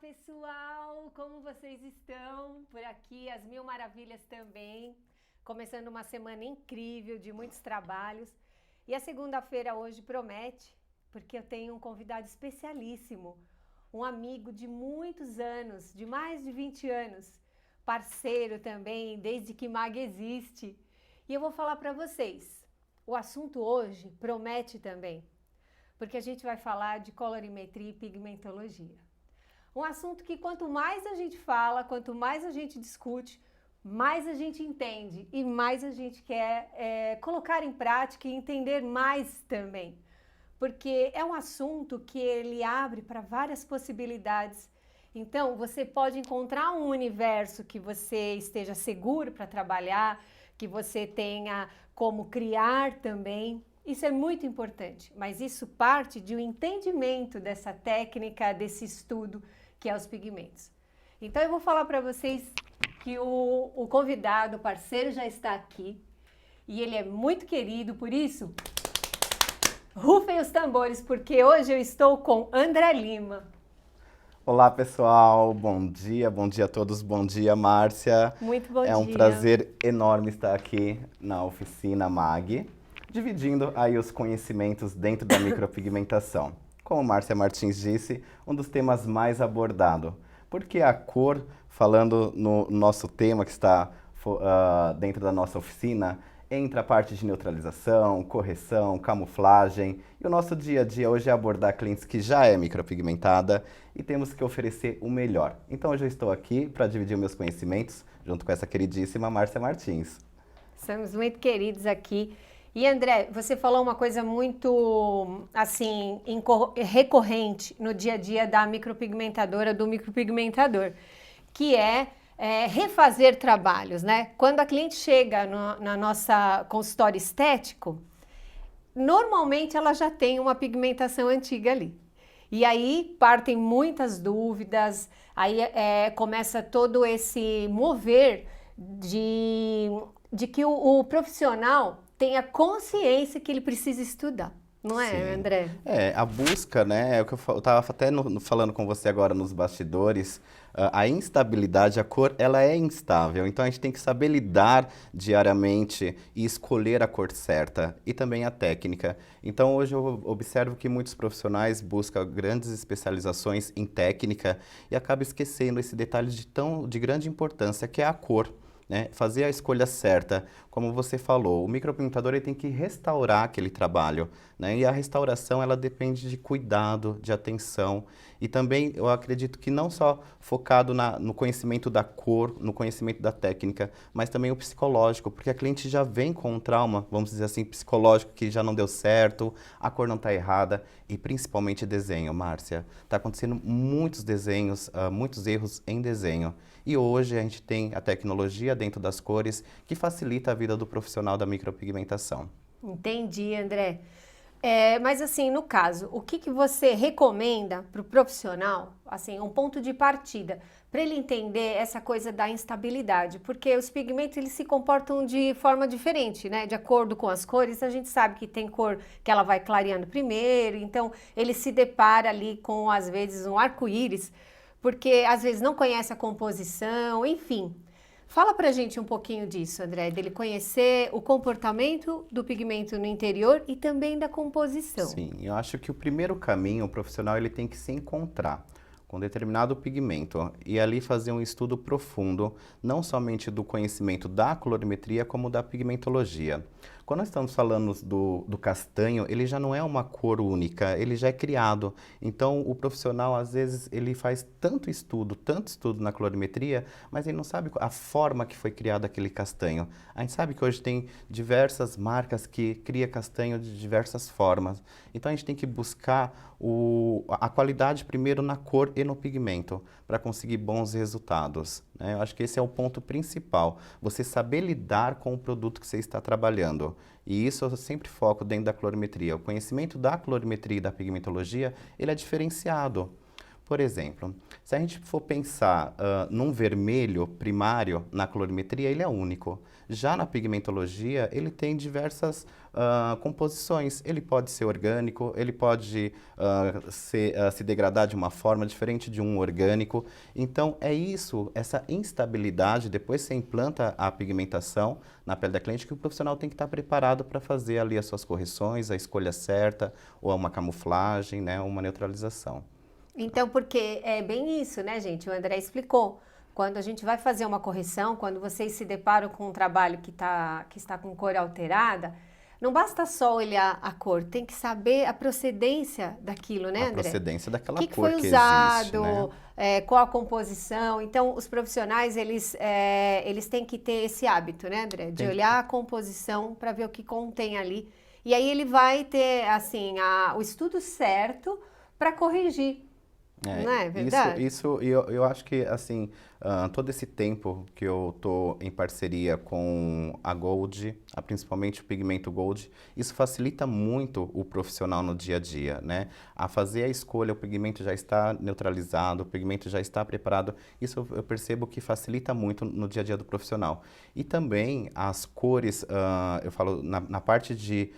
pessoal! Como vocês estão? Por aqui, as mil maravilhas também. Começando uma semana incrível de muitos trabalhos. E a segunda-feira hoje promete, porque eu tenho um convidado especialíssimo, um amigo de muitos anos, de mais de 20 anos, parceiro também, desde que MAG existe. E eu vou falar para vocês, o assunto hoje promete também, porque a gente vai falar de colorimetria e pigmentologia. Um assunto que quanto mais a gente fala, quanto mais a gente discute, mais a gente entende e mais a gente quer colocar em prática e entender mais também. Porque é um assunto que ele abre para várias possibilidades. Então, você pode encontrar um universo que você esteja seguro para trabalhar, que você tenha como criar também. Isso é muito importante, mas isso parte de um entendimento dessa técnica, desse estudo, que é os pigmentos. Então eu vou falar para vocês que o convidado, o parceiro já está aqui e ele é muito querido, por isso, rufem os tambores, porque hoje eu estou com André Lima. Olá pessoal, bom dia a todos, bom dia Márcia. Muito bom dia. É um prazer enorme estar aqui na oficina MAG, dividindo aí os conhecimentos dentro da micropigmentação. Como Márcia Martins disse, um dos temas mais abordados, porque a cor, falando no nosso tema que está dentro da nossa oficina, entra a parte de neutralização, correção, camuflagem, e o nosso dia a dia hoje é abordar clientes que já é micropigmentada e temos que oferecer o melhor. Então hoje eu estou aqui para dividir meus conhecimentos junto com essa queridíssima Márcia Martins. Somos muito queridos aqui. E André, você falou uma coisa muito, assim, recorrente no dia a dia da micropigmentadora, do micropigmentador, que é refazer trabalhos, né? Quando a cliente chega na nossa consultório estético, normalmente ela já tem uma pigmentação antiga ali. E aí partem muitas dúvidas, aí começa todo esse mover de que o profissional tenha consciência que ele precisa estudar. Não é, Sim. André? A busca, né, é o que eu estava até falando com você agora nos bastidores, a instabilidade, a cor, ela é instável, então a gente tem que saber lidar diariamente e escolher a cor certa e também a técnica. Então hoje eu observo que muitos profissionais buscam grandes especializações em técnica e acabam esquecendo esse detalhe de grande importância, que é a cor. Né? Fazer a escolha certa, como você falou, o micropigmentador ele tem que restaurar aquele trabalho, né? E a restauração ela depende de cuidado, de atenção e também eu acredito que não só focado no conhecimento da cor, no conhecimento da técnica, mas também o psicológico, porque a cliente já vem com um trauma, vamos dizer assim, psicológico, que já não deu certo, a cor não está errada e principalmente desenho, Márcia. Está acontecendo muitos desenhos, muitos erros em desenho. E hoje a gente tem a tecnologia dentro das cores que facilita a vida do profissional da micropigmentação. Entendi, André. Mas assim, no caso, o que você recomenda para o profissional, assim, um ponto de partida, para ele entender essa coisa da instabilidade? Porque os pigmentos, eles se comportam de forma diferente, né? De acordo com as cores, a gente sabe que tem cor que ela vai clareando primeiro, então ele se depara ali com, às vezes, um arco-íris, porque às vezes não conhece a composição, enfim. Fala pra gente um pouquinho disso, André, dele conhecer o comportamento do pigmento no interior e também da composição. Sim, eu acho que o primeiro caminho, o profissional ele tem que se encontrar com determinado pigmento e ali fazer um estudo profundo, não somente do conhecimento da colorimetria, como da pigmentologia. Quando nós estamos falando do castanho, ele já não é uma cor única, ele já é criado. Então, o profissional, às vezes, ele faz tanto estudo na colorimetria, mas ele não sabe a forma que foi criado aquele castanho. A gente sabe que hoje tem diversas marcas que criam castanho de diversas formas. Então, a gente tem que buscar a qualidade primeiro na cor e no pigmento, para conseguir bons resultados. Né? Eu acho que esse é o ponto principal, você saber lidar com o produto que você está trabalhando. E isso eu sempre foco dentro da colorimetria. O conhecimento da colorimetria e da pigmentologia, ele é diferenciado. Por exemplo, se a gente for pensar num vermelho primário na colorimetria, ele é único. Já na pigmentologia, ele tem diversas composições. Ele pode ser orgânico, ele pode se degradar de uma forma diferente de um orgânico. Então, é isso, essa instabilidade, depois você implanta a pigmentação na pele da cliente, que o profissional tem que estar preparado para fazer ali as suas correções, a escolha certa, ou uma camuflagem, né, uma neutralização. Então, porque é bem isso, né, gente? O André explicou. Quando a gente vai fazer uma correção, quando vocês se deparam com um trabalho que está com cor alterada, não basta só olhar a cor, tem que saber a procedência daquilo, né, André? A procedência daquela que cor foi que usado, existe, né? qual a composição. Então, os profissionais, eles têm que ter esse hábito, né, André? De olhar a composição para ver o que contém ali. E aí ele vai ter, assim, o estudo certo para corrigir. Não é verdade? Eu acho que, assim, todo esse tempo que eu tô em parceria com a Gold, principalmente o pigmento Gold, isso facilita muito o profissional no dia a dia, né? A fazer a escolha, o pigmento já está neutralizado, o pigmento já está preparado, isso eu percebo que facilita muito no dia a dia do profissional. E também as cores, eu falo na parte de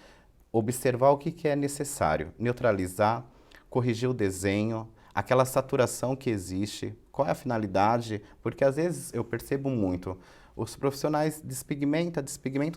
observar o que é necessário, neutralizar, corrigir o desenho, aquela saturação que existe, qual é a finalidade, porque às vezes eu percebo muito, os profissionais despigmentam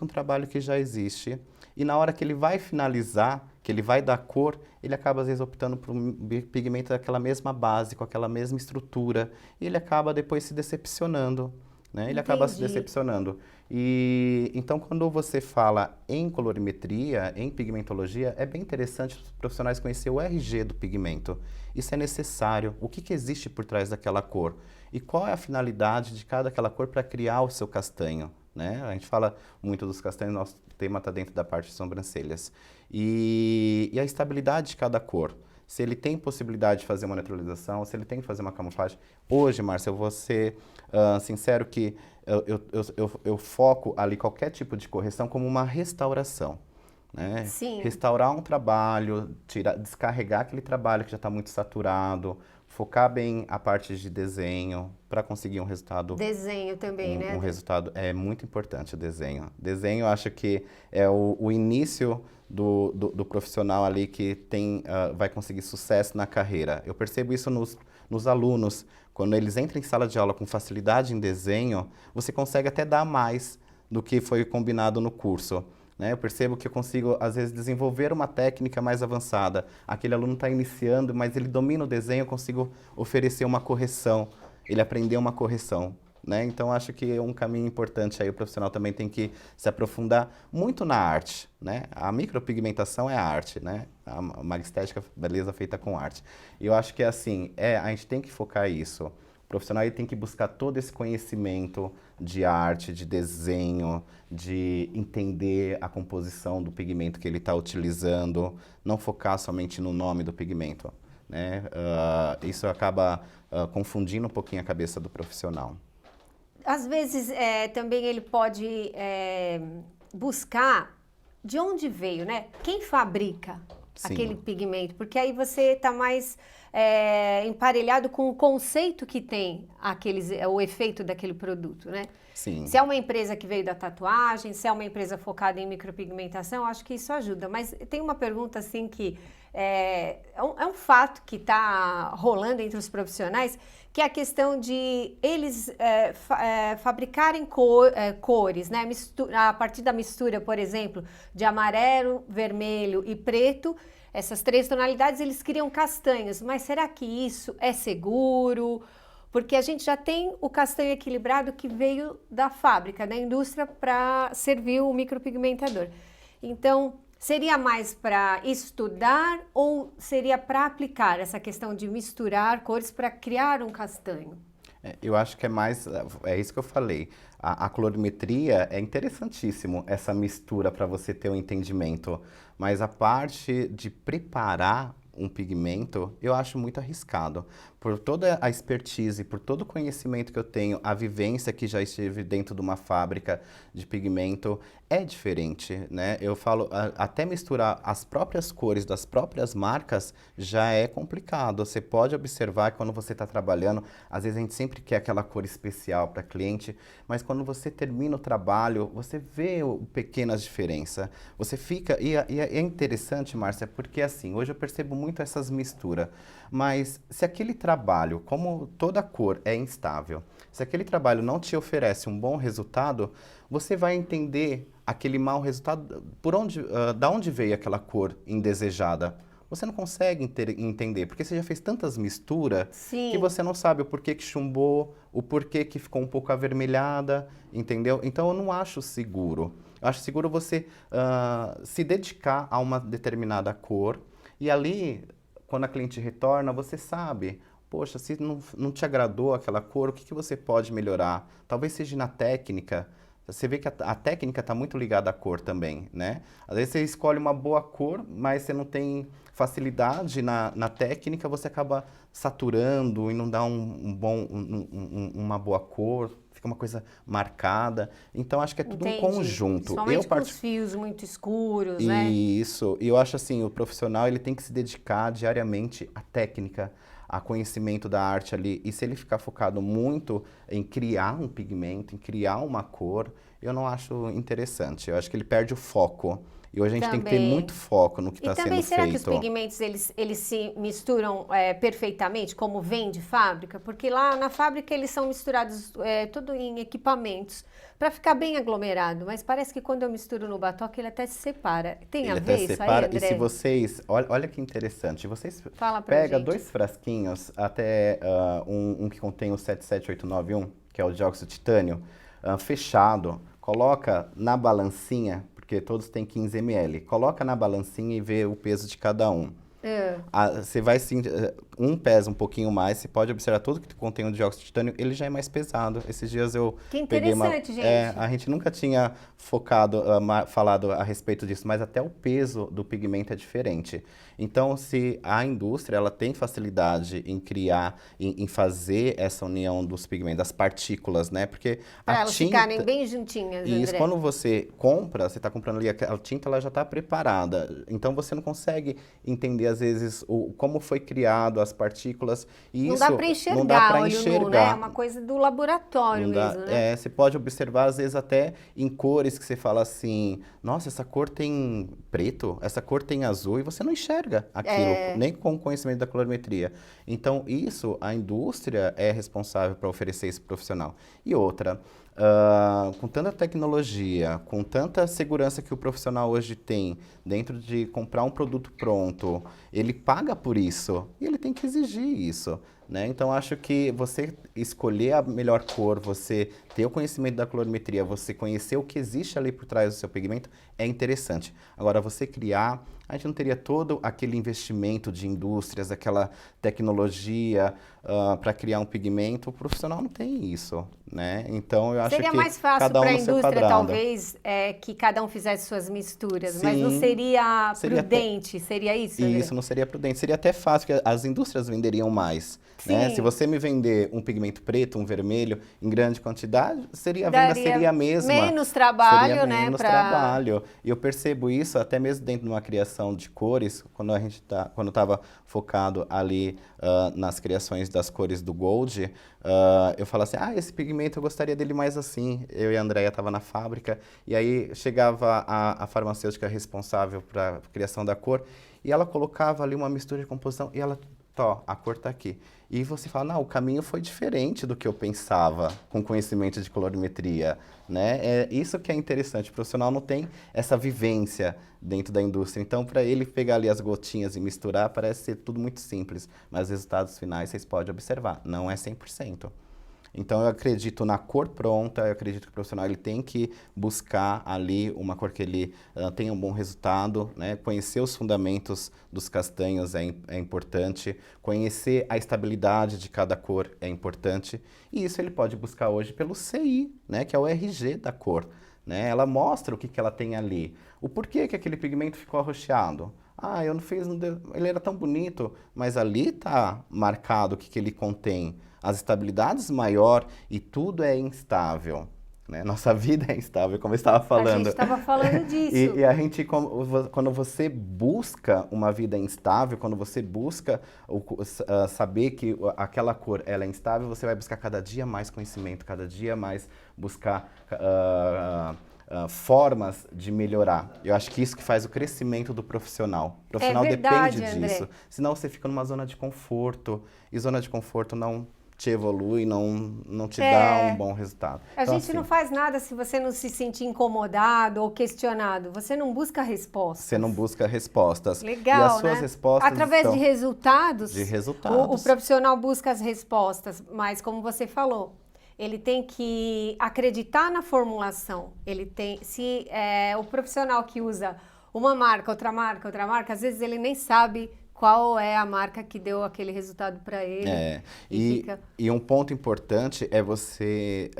um trabalho que já existe, e na hora que ele vai finalizar, que ele vai dar cor, ele acaba às vezes optando por um pigmento daquela mesma base, com aquela mesma estrutura, e ele acaba depois se decepcionando, né? Ele acaba se decepcionando. E então, quando você fala em colorimetria, em pigmentologia, é bem interessante os profissionais conhecer o RG do pigmento. Isso é necessário. O que existe por trás daquela cor? E qual é a finalidade de cada aquela cor para criar o seu castanho? Né? A gente fala muito dos castanhos, nosso tema está dentro da parte de sobrancelhas. E a estabilidade de cada cor. Se ele tem possibilidade de fazer uma neutralização, se ele tem que fazer uma camuflagem. Hoje, Márcia, eu vou ser sincero que eu foco ali qualquer tipo de correção como uma restauração. Né? Sim. Restaurar um trabalho, descarregar aquele trabalho que já está muito saturado, focar bem a parte de desenho para conseguir um resultado. Desenho também, né? Um resultado é muito importante, o desenho. Desenho, eu acho que é o início do profissional ali que vai conseguir sucesso na carreira. Eu percebo isso nos alunos. Quando eles entram em sala de aula com facilidade em desenho, você consegue até dar mais do que foi combinado no curso. Né? Eu percebo que eu consigo, às vezes, desenvolver uma técnica mais avançada. Aquele aluno está iniciando, mas ele domina o desenho, eu consigo oferecer uma correção. Ele aprendeu uma correção. Né? Então, acho que é um caminho importante aí. O profissional também tem que se aprofundar muito na arte. Né? A micropigmentação é a arte, né? Uma estética, beleza feita com arte. E eu acho que, assim, a gente tem que focar isso. O profissional ele tem que buscar todo esse conhecimento de arte, de desenho, de entender a composição do pigmento que ele está utilizando, não focar somente no nome do pigmento. Né? Isso acaba confundindo um pouquinho a cabeça do profissional. Às vezes, também ele pode buscar de onde veio, né? Quem fabrica aquele pigmento? Porque aí você está mais emparelhado com o conceito que tem o efeito daquele produto, né? Sim. Se é uma empresa que veio da tatuagem, se é uma empresa focada em micropigmentação, acho que isso ajuda. Mas tem uma pergunta assim que é um fato que está rolando entre os profissionais, que é a questão de eles fabricarem cores, né? A partir da mistura, por exemplo, de amarelo, vermelho e preto, essas 3 tonalidades, eles criam castanhos. Mas será que isso é seguro? Porque a gente já tem o castanho equilibrado que veio da fábrica, da indústria, para servir o micropigmentador. Então, seria mais para estudar ou seria para aplicar essa questão de misturar cores para criar um castanho? Eu acho que é isso que eu falei. A colorimetria é interessantíssimo, essa mistura para você ter um entendimento. Mas a parte de preparar um pigmento, eu acho muito arriscado. Por toda a expertise, por todo o conhecimento que eu tenho, a vivência que já estive dentro de uma fábrica de pigmento, é diferente, né? Eu falo, até misturar as próprias cores das próprias marcas já é complicado. Você pode observar que quando você está trabalhando, às vezes a gente sempre quer aquela cor especial para cliente, mas quando você termina o trabalho, você vê pequenas diferenças. Você fica... E é interessante, Márcia, porque assim, hoje eu percebo muito essas misturas, mas se aquele trabalho, como toda cor é instável, se aquele trabalho não te oferece um bom resultado, você vai entender aquele mau resultado, da onde veio aquela cor indesejada. Você não consegue entender, porque você já fez tantas misturas que você não sabe o porquê que chumbou, o porquê que ficou um pouco avermelhada, entendeu? Então eu não acho seguro. Eu acho seguro você se dedicar a uma determinada cor e ali, quando a cliente retorna, você sabe, poxa, se não te agradou aquela cor, o que você pode melhorar? Talvez seja na técnica. Você vê que a técnica está muito ligada à cor também, né? Às vezes você escolhe uma boa cor, mas você não tem facilidade na técnica, você acaba saturando e não dá uma boa cor, fica uma coisa marcada. Então, acho que é tudo um conjunto. Principalmente com os fios muito escuros, né? Isso. E eu acho assim, o profissional ele tem que se dedicar diariamente à técnica, a conhecimento da arte ali. E se ele ficar focado muito em criar um pigmento, em criar uma cor, eu não acho interessante. Eu acho que ele perde o foco. E hoje a gente tem que ter muito foco no que está sendo feito. E também, será que os pigmentos, eles se misturam perfeitamente, como vem de fábrica? Porque lá na fábrica eles são misturados tudo em equipamentos, para ficar bem aglomerado. Mas parece que quando eu misturo no batoque, ele até se separa. Tem a ver isso aí, André? E se vocês... Olha que interessante. Vocês pegam 2 frasquinhos, até um que contém o 77891, que é o dióxido de titânio, fechado, coloca na balancinha, porque todos têm 15 ml. Coloca na balancinha e vê o peso de cada um. Você vai um pesa um pouquinho mais, você pode observar tudo que contém o dióxido de titânio, ele já é mais pesado. Esses dias eu peguei gente. a gente nunca tinha falado a respeito disso, mas até o peso do pigmento é diferente. Então, se a indústria ela tem facilidade em criar, em fazer essa união dos pigmentos, das partículas, né? Porque para elas ficarem bem juntinhas, André. Isso, quando você compra, você está comprando ali a tinta, ela já está preparada. Então, você não consegue entender, às vezes, como foi criado, as partículas. E não isso dá para enxergar, não dá para enxergar. Nu, né? É uma coisa do laboratório mesmo, né? Você pode observar, às vezes, até em cores que você fala assim, nossa, essa cor tem preto, essa cor tem azul, e você não enxerga aquilo, nem com o conhecimento da colorimetria. Então, isso, a indústria é responsável para oferecer esse profissional. E outra, com tanta tecnologia, com tanta segurança que o profissional hoje tem dentro de comprar um produto pronto, ele paga por isso e ele tem que exigir isso, né? Então, acho que você escolher a melhor cor, você ter o conhecimento da colorimetria, você conhecer o que existe ali por trás do seu pigmento, é interessante. Agora, você criar, a gente não teria todo aquele investimento de indústrias, aquela tecnologia para criar um pigmento. O profissional não tem isso, né? Então, eu acho que seria mais fácil para a indústria, talvez, que cada um fizesse suas misturas, sim, mas não seria prudente, seria isso? Isso, não seria prudente. Seria até fácil, que as indústrias venderiam mais. Né? Se você me vender um pigmento preto, um vermelho, em grande quantidade, a venda seria a mesma. Menos trabalho, né? Menos trabalho. E eu percebo isso até mesmo dentro de uma criação de cores, quando eu estava focado ali nas criações das cores do Gold, eu falo assim, esse pigmento eu gostaria dele mais assim. Eu e a Andrea estava na fábrica, e aí chegava a farmacêutica responsável para a criação da cor, e ela colocava ali uma mistura de composição, e ela, a cor está aqui. E você fala, não, o caminho foi diferente do que eu pensava com conhecimento de colorimetria, né? É isso que é interessante, o profissional não tem essa vivência dentro da indústria. Então, para ele pegar ali as gotinhas e misturar, parece ser tudo muito simples, mas os resultados finais vocês podem observar, não é 100%. Então, eu acredito na cor pronta, eu acredito que o profissional ele tem que buscar ali uma cor que ele tenha um bom resultado, né? Conhecer os fundamentos dos castanhos é importante, conhecer a estabilidade de cada cor é importante, e isso ele pode buscar hoje pelo CI, né? Que é o RG da cor. Né? Ela mostra o que ela tem ali, o porquê que aquele pigmento ficou arroxeado. Ah, eu não fiz, não deu, ele era tão bonito, mas ali está marcado o que ele contém. As estabilidades maior e tudo é instável. Né? Nossa vida é instável, como eu estava A gente falando. estava falando disso. E a gente, quando você busca uma vida instável, quando você busca saber que aquela cor ela é instável, você vai buscar cada dia mais conhecimento, cada dia mais buscar formas de melhorar. Eu acho que isso que faz o crescimento do profissional. O profissional verdade, depende disso. André. Senão você fica numa zona de conforto, e zona de conforto não te evolui, não te dá um bom resultado. A Então, gente assim, não faz nada se você não se sentir incomodado ou questionado. Você não busca respostas. você não busca respostas. Legal, e as suas né? respostas Através estão de resultados, de o resultados. profissional busca as respostas, mas como você falou, ele tem que acreditar na formulação. Ele tem, se o profissional que usa uma marca, outra marca, às vezes ele nem sabe qual é a marca que deu aquele resultado para ele. E um ponto importante é você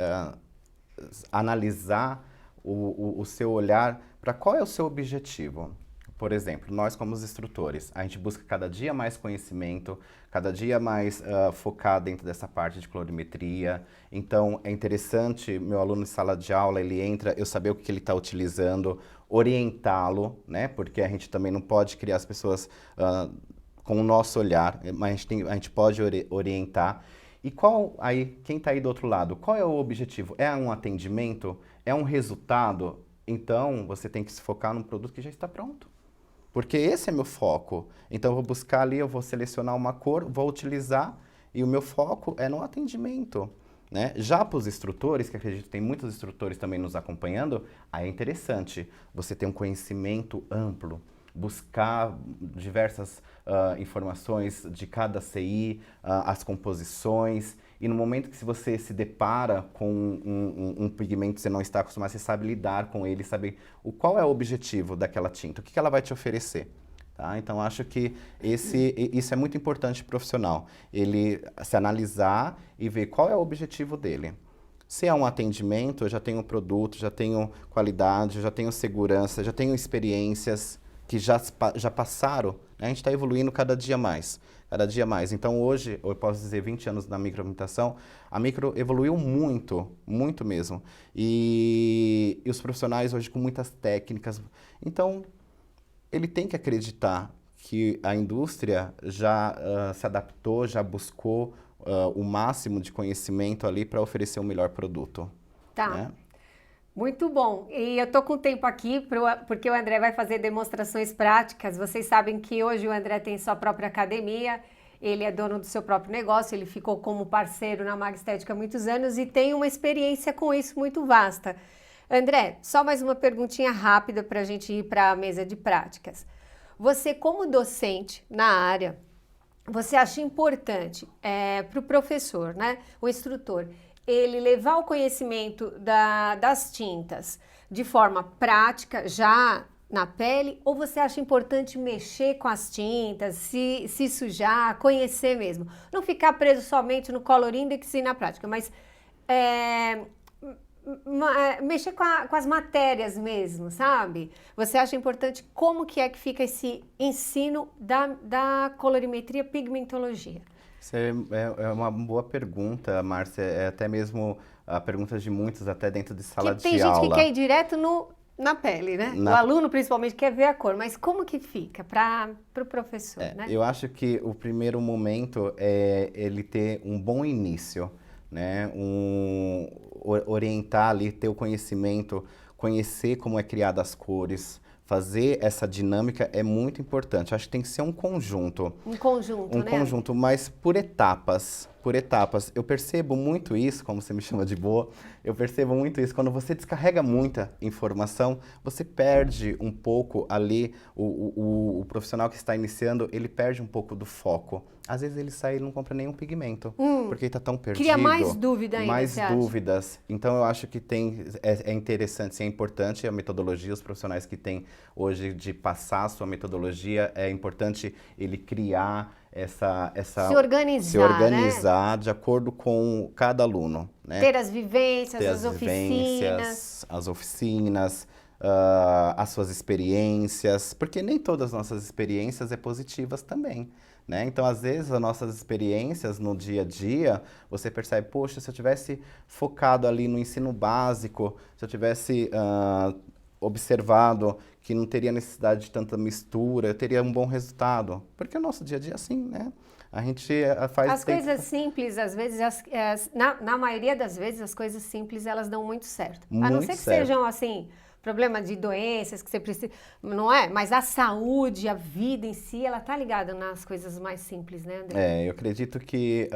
analisar o seu olhar para qual é o seu objetivo. Por exemplo, nós como os instrutores, a gente busca cada dia mais conhecimento, cada dia mais focar dentro dessa parte de colorimetria. Então, é interessante, meu aluno em sala de aula, ele entra, eu saber o que ele está utilizando, orientá-lo, né? Porque a gente também não pode criar as pessoas com o nosso olhar, mas a gente pode orientar. E quem está aí do outro lado, qual é o objetivo? É um atendimento? É um resultado? Então, você tem que se focar num produto que já está pronto. Porque esse é meu foco. Então, eu vou buscar ali, eu vou selecionar uma cor, vou utilizar, e o meu foco é no atendimento. Né? Já para os instrutores, que acredito que tem muitos instrutores também nos acompanhando, aí é interessante você ter um conhecimento amplo, buscar diversas informações de cada CI, as composições, e no momento que você se depara com um pigmento que você não está acostumado, você sabe lidar com ele, saber qual é o objetivo daquela tinta, o que ela vai te oferecer. Tá? Então, acho que isso é muito importante para o profissional, ele se analisar e ver qual é o objetivo dele. Se é um atendimento, eu já tenho produto, já tenho qualidade, já tenho segurança, já tenho experiências que já passaram, né? A gente está evoluindo cada dia mais. Cada dia mais. Então, hoje, eu posso dizer 20 anos na micropigmentação, a micro evoluiu muito, muito mesmo. E os profissionais hoje com muitas técnicas. Então, ele tem que acreditar que a indústria já se adaptou, já buscou o máximo de conhecimento ali para oferecer o melhor produto. Tá. Né? Muito bom. E eu tô com tempo aqui porque o André vai fazer demonstrações práticas. Vocês sabem que hoje o André tem sua própria academia, ele é dono do seu próprio negócio, ele ficou como parceiro na Mag Estética há muitos anos e tem uma experiência com isso muito vasta. André, só mais uma perguntinha rápida para a gente ir para a mesa de práticas. Você, como docente na área, você acha importante para o professor, né, o instrutor, ele levar o conhecimento das tintas de forma prática, já na pele, ou você acha importante mexer com as tintas, se sujar, conhecer mesmo? Não ficar preso somente no Color Index e na prática, mas mexer com as matérias mesmo, sabe? Você acha importante como que fica esse ensino da colorimetria pigmentologia? Isso é uma boa pergunta, Márcia. É até mesmo a pergunta de muitos, até dentro de sala de aula. Tem gente que quer ir direto na pele, né? O aluno, principalmente, quer ver a cor. Mas como que fica para o professor, né? Eu acho que o primeiro momento é ele ter um bom início, né? Orientar ali, ter o conhecimento, conhecer como é criada as cores, fazer essa dinâmica é muito importante. Acho que tem que ser um conjunto. Um conjunto, né? Um conjunto, mas por etapas. Por etapas. Eu percebo muito isso, como você me chama de boa, eu percebo muito isso. Quando você descarrega muita informação, você perde um pouco ali, o profissional que está iniciando, ele perde um pouco do foco. Às vezes ele sai e não compra nenhum pigmento, porque ele está tão perdido. Cria mais dúvida ainda, mais você dúvidas. Acha? Então eu acho que é interessante, sim, é importante a metodologia, os profissionais que têm hoje de passar a sua metodologia, é importante ele criar se organizar, né? De acordo com cada aluno, né? Ter as vivências, Ter as oficinas. As oficinas, as suas experiências, porque nem todas as nossas experiências é positivas também. Né? Então, às vezes, as nossas experiências no dia a dia, você percebe, poxa, se eu tivesse focado ali no ensino básico, se eu tivesse observado que não teria necessidade de tanta mistura, eu teria um bom resultado. Porque o nosso dia a dia é assim, né? A gente faz... As coisas simples, às vezes, na maioria das vezes, as coisas simples, elas dão muito certo. A não ser que sejam, assim, problema de doenças que você precisa, não é? Mas a saúde, a vida em si, ela tá ligada nas coisas mais simples, né, André? Eu acredito que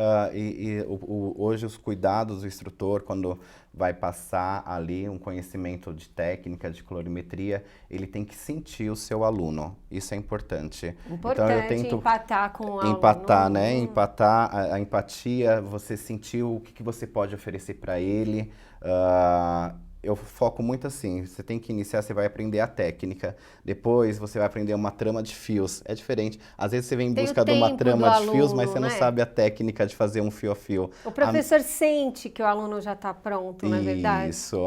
hoje os cuidados do instrutor, quando vai passar ali um conhecimento de técnica, de colorimetria, ele tem que sentir o seu aluno. Isso é importante. Importante, então, eu tento empatar com o aluno. Empatar, né? Empatar, a empatia, você sentir o que você pode oferecer para ele. Eu foco muito assim, você tem que iniciar, você vai aprender a técnica, depois você vai aprender uma trama de fios, é diferente. Às vezes você vem em busca de uma trama de fios, mas você não sabe a técnica de fazer um fio a fio. O professor sente que o aluno já está pronto, não é verdade? Isso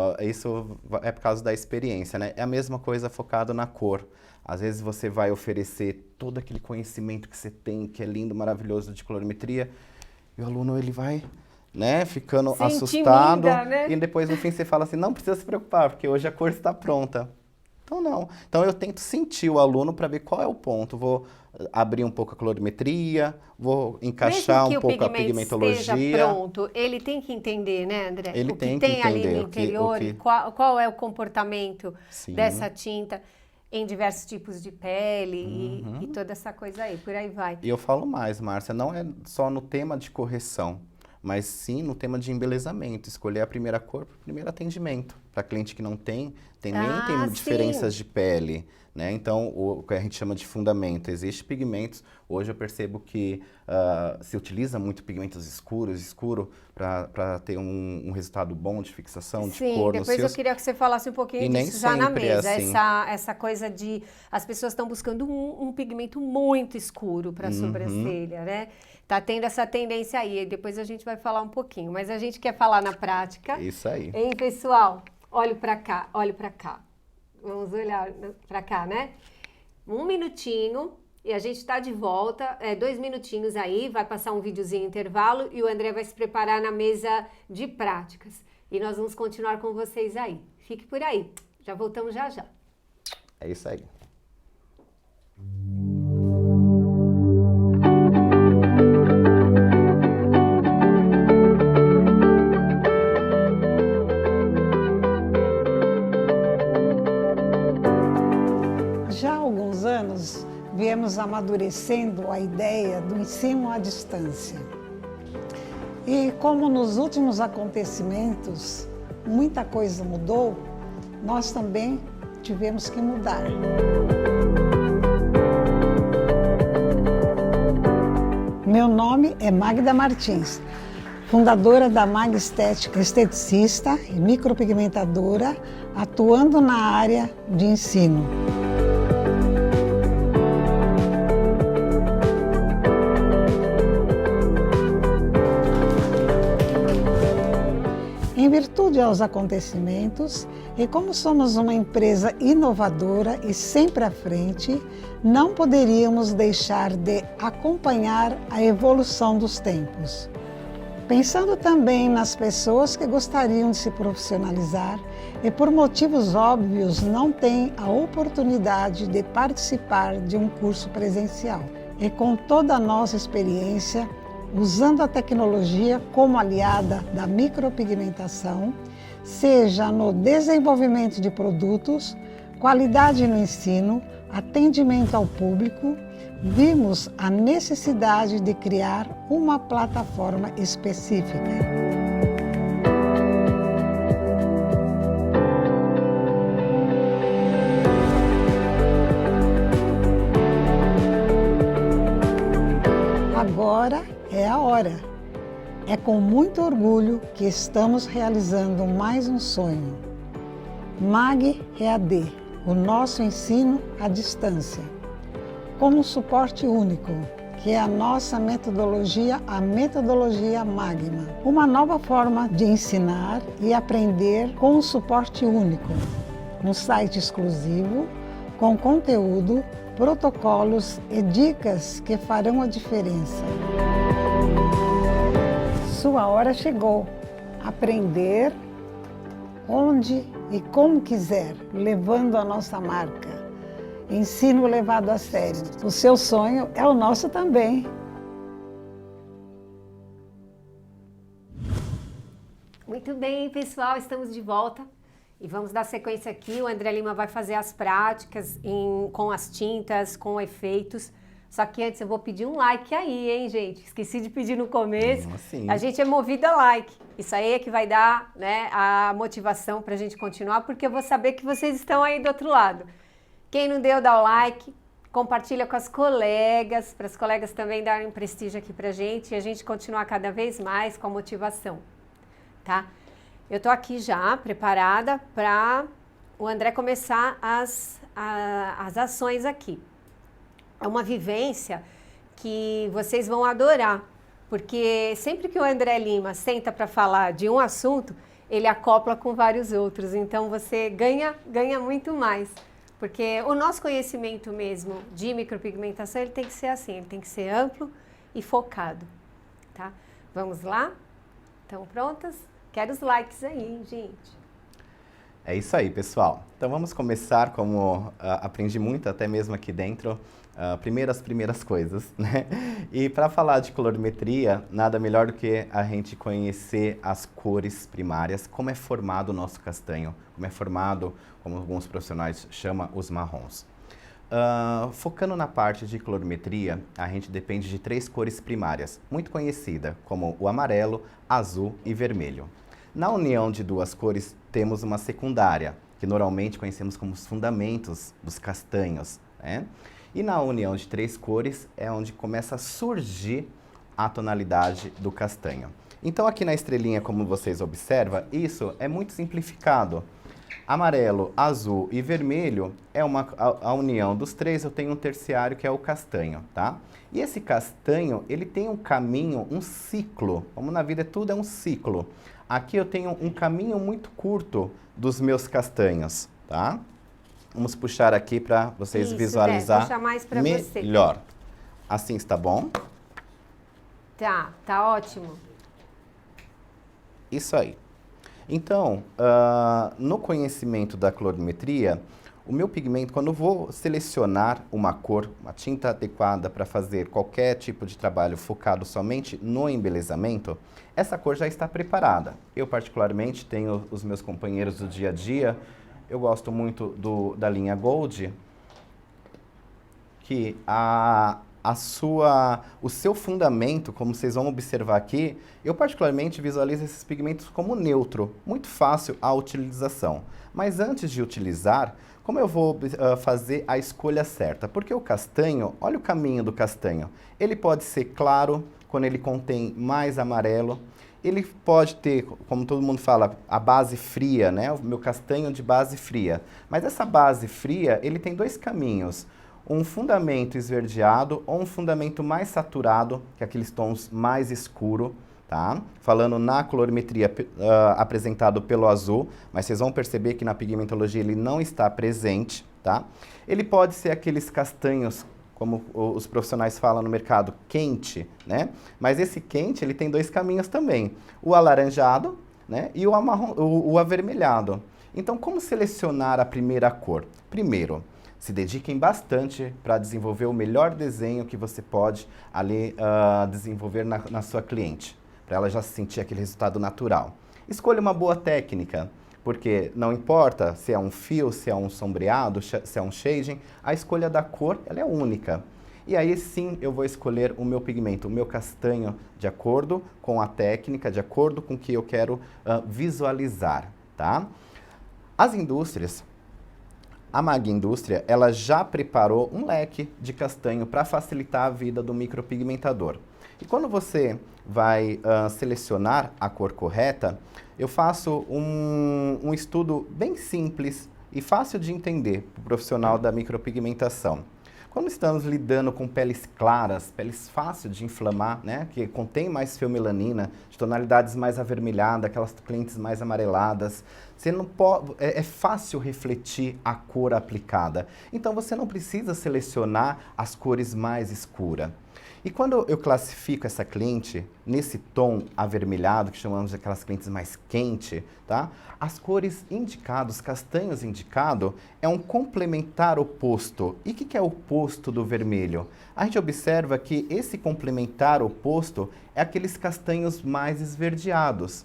é por causa da experiência, né? É a mesma coisa focado na cor. Às vezes você vai oferecer todo aquele conhecimento que você tem, que é lindo, maravilhoso de colorimetria, e o aluno ele vai... né, ficando assustado, né? E depois no fim você fala assim, não precisa se preocupar, porque hoje a cor está pronta. Então não. Então eu tento sentir o aluno para ver qual é o ponto. Vou abrir um pouco a colorimetria, vou encaixar um pouco a pigmentologia. Esteja pronto, ele tem que entender, né, André? Ele tem que que entender ali no interior, qual é o comportamento dessa tinta em diversos tipos de pele e toda essa coisa aí, por aí vai. E eu falo mais, Márcia, não é só no tema de correção, mas sim no tema de embelezamento, escolher a primeira cor para o primeiro atendimento. Para cliente que não tem nem tem diferenças de pele, né? Então, o que a gente chama de fundamento. Existem pigmentos, hoje eu percebo que se utiliza muito pigmentos escuro para ter um resultado bom de fixação, de cor. Sim, depois eu queria que você falasse um pouquinho disso já na mesa. Assim. Essa coisa de... As pessoas estão buscando um pigmento muito escuro para a sobrancelha, né? Tá tendo essa tendência aí, depois a gente vai falar um pouquinho, mas a gente quer falar na prática. Isso aí. Hein, pessoal? Olhe para cá, olhe para cá. Vamos olhar para cá, né? Um minutinho e a gente está de volta, 2 minutinhos aí, vai passar um videozinho intervalo e o André vai se preparar na mesa de práticas. E nós vamos continuar com vocês aí. Fique por aí, já voltamos já já. É isso aí. Viemos amadurecendo a ideia do ensino à distância. E como nos últimos acontecimentos muita coisa mudou, nós também tivemos que mudar. Meu nome é Magda Martins, fundadora da Mag Estética, esteticista e micropigmentadora, atuando na área de ensino. Em virtude aos acontecimentos, e como somos uma empresa inovadora e sempre à frente, não poderíamos deixar de acompanhar a evolução dos tempos. Pensando também nas pessoas que gostariam de se profissionalizar e por motivos óbvios não têm a oportunidade de participar de um curso presencial. E com toda a nossa experiência, usando a tecnologia como aliada da micropigmentação, seja no desenvolvimento de produtos, qualidade no ensino, atendimento ao público, vimos a necessidade de criar uma plataforma específica. Agora é a hora. É com muito orgulho que estamos realizando mais um sonho. MAG EAD, o nosso ensino à distância, como um suporte único, que é a nossa metodologia, a metodologia Magma. Uma nova forma de ensinar e aprender com um suporte único. um site exclusivo com conteúdo, protocolos e dicas que farão a diferença. Sua hora chegou. Aprender onde e como quiser, levando a nossa marca. Ensino levado a sério. O seu sonho é o nosso também. Muito bem, pessoal, estamos de volta e vamos dar sequência aqui. O André Lima vai fazer as práticas com as tintas, com efeitos. Só que antes eu vou pedir um like aí, hein, gente? Esqueci de pedir no começo. Assim. A gente é movida a like. Isso aí é que vai dar, né, a motivação para a gente continuar, porque eu vou saber que vocês estão aí do outro lado. Quem não deu, dá o like, compartilha com as colegas, para as colegas também darem prestígio aqui pra gente e a gente continuar cada vez mais com a motivação, tá? Eu tô aqui já preparada para o André começar as ações aqui. É uma vivência que vocês vão adorar, porque sempre que o André Lima senta para falar de um assunto, ele acopla com vários outros, então você ganha muito mais. Porque o nosso conhecimento mesmo de micropigmentação, ele tem que ser assim, ele tem que ser amplo e focado, tá? Vamos lá? Estão prontas? Quero os likes aí, hein, gente? É isso aí, pessoal. Então vamos começar, como aprendi muito até mesmo aqui dentro, primeiras coisas, né? E para falar de colorimetria, nada melhor do que a gente conhecer as cores primárias, como é formado o nosso castanho, como é formado, como alguns profissionais chamam, os marrons. Focando na parte de colorimetria, a gente depende de 3 cores primárias, muito conhecidas, como o amarelo, azul e vermelho. Na união de 2 cores, temos uma secundária, que normalmente conhecemos como os fundamentos dos castanhos, né? E na união de 3 cores é onde começa a surgir a tonalidade do castanho. Então aqui na estrelinha, como vocês observam, isso é muito simplificado. Amarelo, azul e vermelho é a união dos 3, eu tenho um terciário que é o castanho, tá? E esse castanho, ele tem um caminho, um ciclo, como na vida tudo é um ciclo. Aqui eu tenho um caminho muito curto dos meus castanhos, tá? Vamos puxar aqui para vocês visualizar puxar mais pra melhor. Você. Assim está bom? Tá ótimo. Isso aí. Então, no conhecimento da colorimetria, o meu pigmento, quando eu vou selecionar uma cor, uma tinta adequada para fazer qualquer tipo de trabalho focado somente no embelezamento, essa cor já está preparada. Eu, particularmente, tenho os meus companheiros do dia a dia. Eu gosto muito da linha Gold, que o seu fundamento, como vocês vão observar aqui, eu particularmente visualizo esses pigmentos como neutro, muito fácil a utilização. Mas antes de utilizar, como eu vou fazer a escolha certa? Porque o castanho, olha o caminho do castanho, ele pode ser claro, quando ele contém mais amarelo. Ele pode ter, como todo mundo fala, a base fria, né? O meu castanho de base fria. Mas essa base fria, ele tem 2 caminhos. Um fundamento esverdeado ou um fundamento mais saturado, que é aqueles tons mais escuros, tá? Falando na colorimetria apresentado pelo azul, mas vocês vão perceber que na pigmentologia ele não está presente, tá? Ele pode ser aqueles castanhos, como os profissionais falam no mercado, quente, né? Mas esse quente, ele tem 2 caminhos também. O alaranjado, né? E o avermelhado. Então, como selecionar a primeira cor? Primeiro, se dediquem bastante para desenvolver o melhor desenho que você pode ali desenvolver na sua cliente, para ela já sentir aquele resultado natural. Escolha uma boa técnica. Porque não importa se é um fio, se é um sombreado, se é um shading, a escolha da cor ela é única. E aí sim eu vou escolher o meu pigmento, o meu castanho, de acordo com a técnica, de acordo com o que eu quero visualizar, tá? As indústrias, a Mag Indústria, ela já preparou um leque de castanho para facilitar a vida do micropigmentador. E quando você vai selecionar a cor correta, eu faço um estudo bem simples e fácil de entender para o profissional da micropigmentação. Quando estamos lidando com peles claras, peles fáceis de inflamar, né, que contém mais feomelanina, de tonalidades mais avermelhadas, aquelas clientes mais amareladas, você não pode, é fácil refletir a cor aplicada. Então você não precisa selecionar as cores mais escuras. E quando eu classifico essa cliente nesse tom avermelhado, que chamamos de aquelas clientes mais quentes, tá? As cores indicadas, os castanhos indicados, é um complementar oposto. E o que é o oposto do vermelho? A gente observa que esse complementar oposto é aqueles castanhos mais esverdeados.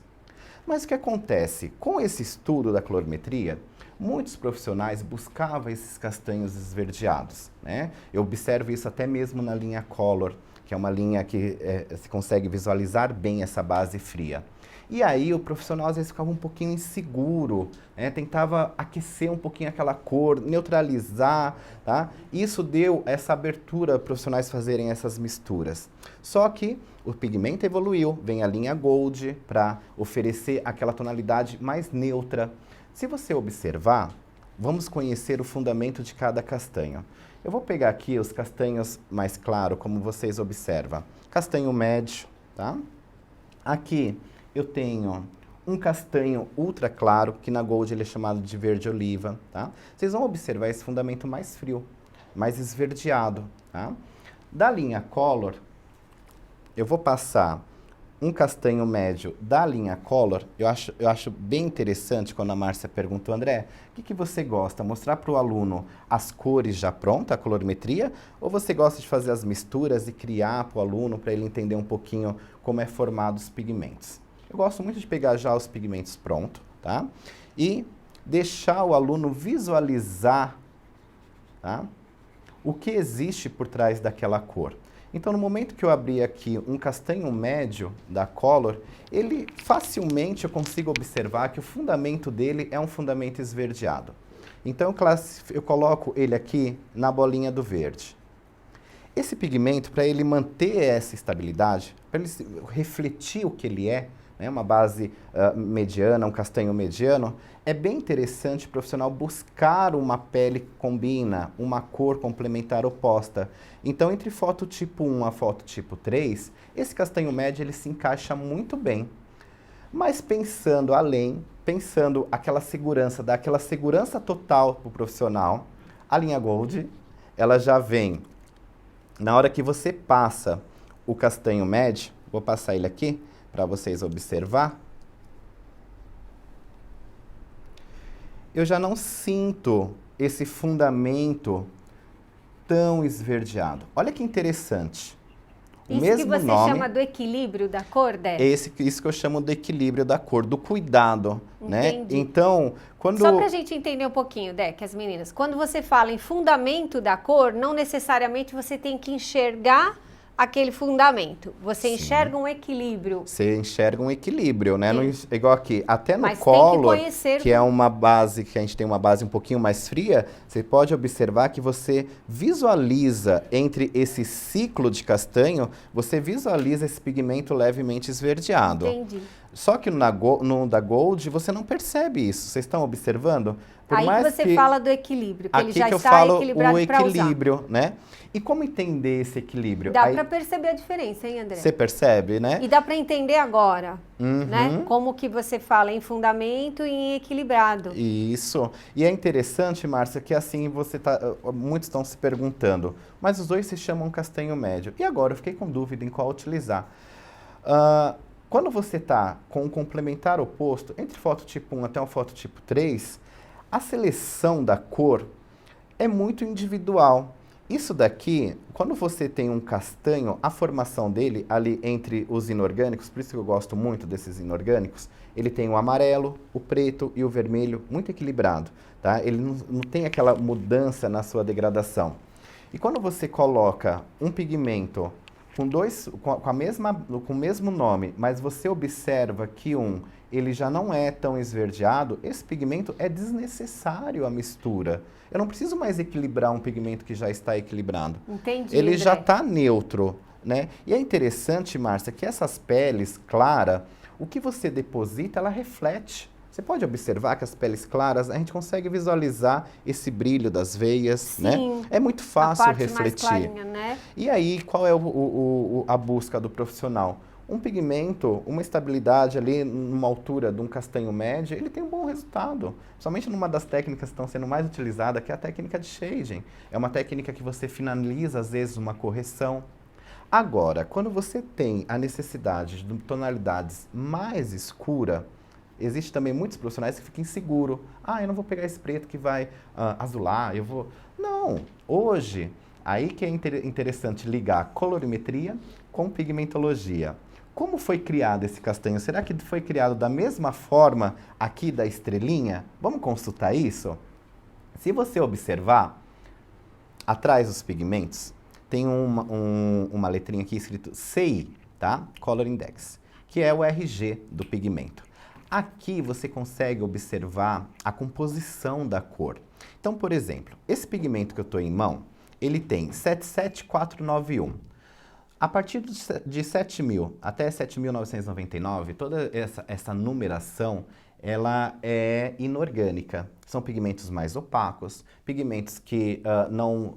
Mas o que acontece? Com esse estudo da colorimetria, muitos profissionais buscavam esses castanhos esverdeados, né? Eu observo isso até mesmo na linha Color, que é uma linha que se consegue visualizar bem essa base fria. E aí o profissional às vezes ficava um pouquinho inseguro, né? Tentava aquecer um pouquinho aquela cor, neutralizar, tá? Isso deu essa abertura para profissionais fazerem essas misturas. Só que o pigmento evoluiu, vem a linha Gold para oferecer aquela tonalidade mais neutra. Se você observar, vamos conhecer o fundamento de cada castanho. Eu vou pegar aqui os castanhos mais claros, como vocês observam. Castanho médio, tá? Aqui eu tenho um castanho ultra claro, que na Gold ele é chamado de verde oliva, tá? Vocês vão observar esse fundamento mais frio, mais esverdeado, tá? Da linha Color, eu vou passar um castanho médio da linha Color. Eu acho bem interessante quando a Márcia perguntou, André, o que você gosta? Mostrar para o aluno as cores já pronta, a colorimetria? Ou você gosta de fazer as misturas e criar para o aluno, para ele entender um pouquinho como é formado os pigmentos? Eu gosto muito de pegar já os pigmentos prontos, tá? E deixar o aluno visualizar, tá? O que existe por trás daquela cor. Então, no momento que eu abrir aqui um castanho médio da Color, ele facilmente eu consigo observar que o fundamento dele é um fundamento esverdeado. Então, eu coloco ele aqui na bolinha do verde. Esse pigmento, para ele manter essa estabilidade, para ele refletir o que ele é, né, uma base mediana, um castanho mediano, é bem interessante o profissional buscar uma pele que combina, uma cor complementar oposta. Então, entre foto tipo 1 a foto tipo 3, esse castanho médio ele se encaixa muito bem. Mas pensando além, pensando aquela segurança, daquela segurança total para o profissional, a linha Gold, ela já vem, na hora que você passa o castanho médio, vou passar ele aqui para vocês observar, eu já não sinto esse fundamento tão esverdeado. Olha que interessante. O isso mesmo que você nome, chama do equilíbrio da cor, Dé? isso que eu chamo do equilíbrio da cor, do cuidado, né? Entendi. Então, quando... Só para a gente entender um pouquinho, Dé, que as meninas, quando você fala em fundamento da cor, não necessariamente você tem que enxergar aquele fundamento. Você Sim. enxerga um equilíbrio. Você enxerga um equilíbrio, né? Não, igual aqui, até no Mas Color, tem que conhecer... que é uma base, que a gente tem uma base um pouquinho mais fria, você pode observar que você visualiza entre esse ciclo de castanho, você visualiza esse pigmento levemente esverdeado. Entendi. Só que no da Gold, você não percebe isso. Vocês estão observando? Por Aí mais você que fala do equilíbrio, que ele aqui já que eu está falo equilibrado o para usar. equilíbrio, né? E como entender esse equilíbrio? Dá Aí, para perceber a diferença, hein, André? você percebe, né? E dá para entender agora, Uhum. né? Como que você fala em fundamento e em equilibrado. Isso. E é interessante, Márcia, que assim muitos estão se perguntando, mas os dois se chamam castanho médio. E agora eu fiquei com dúvida em qual utilizar. Quando você está com um complementar oposto, entre foto tipo 1 até uma foto tipo 3, a seleção da cor é muito individual. Isso daqui, quando você tem um castanho, a formação dele ali entre os inorgânicos, por isso que eu gosto muito desses inorgânicos, ele tem o amarelo, o preto e o vermelho muito equilibrado, tá? Ele não tem aquela mudança na sua degradação. E quando você coloca um pigmento com o mesmo nome, mas você observa que ele já não é tão esverdeado, esse pigmento é desnecessário a mistura. Eu não preciso mais equilibrar um pigmento que já está equilibrado. Entendi, Ele André. já está neutro, né? E é interessante, Márcia, que essas peles claras, o que você deposita, ela reflete Você pode observar que as peles claras, a gente consegue visualizar esse brilho das veias, Sim, né? É muito fácil a parte refletir. mais clarinha, né? E aí, qual é a busca do profissional? Um pigmento, uma estabilidade ali numa altura de um castanho médio, ele tem um bom resultado. Somente numa das técnicas que estão sendo mais utilizadas, que é a técnica de shading. É uma técnica que você finaliza, às vezes, uma correção. Agora, quando você tem a necessidade de tonalidades mais escuras, existe também muitos profissionais que ficam inseguros. Ah, eu não vou pegar esse preto que vai azular, eu vou... Não, hoje, aí que é interessante ligar colorimetria com pigmentologia. Como foi criado esse castanho? Será que foi criado da mesma forma aqui da estrelinha? Vamos consultar isso? Se você observar, atrás dos pigmentos, tem uma letrinha aqui escrito CI, tá? Color Index, que é o RG do pigmento. Aqui você consegue observar a composição da cor. Então, por exemplo, esse pigmento que eu estou em mão, ele tem 77491. A partir de 7.000 até 7.999, toda essa numeração, ela é inorgânica. São pigmentos mais opacos, pigmentos que não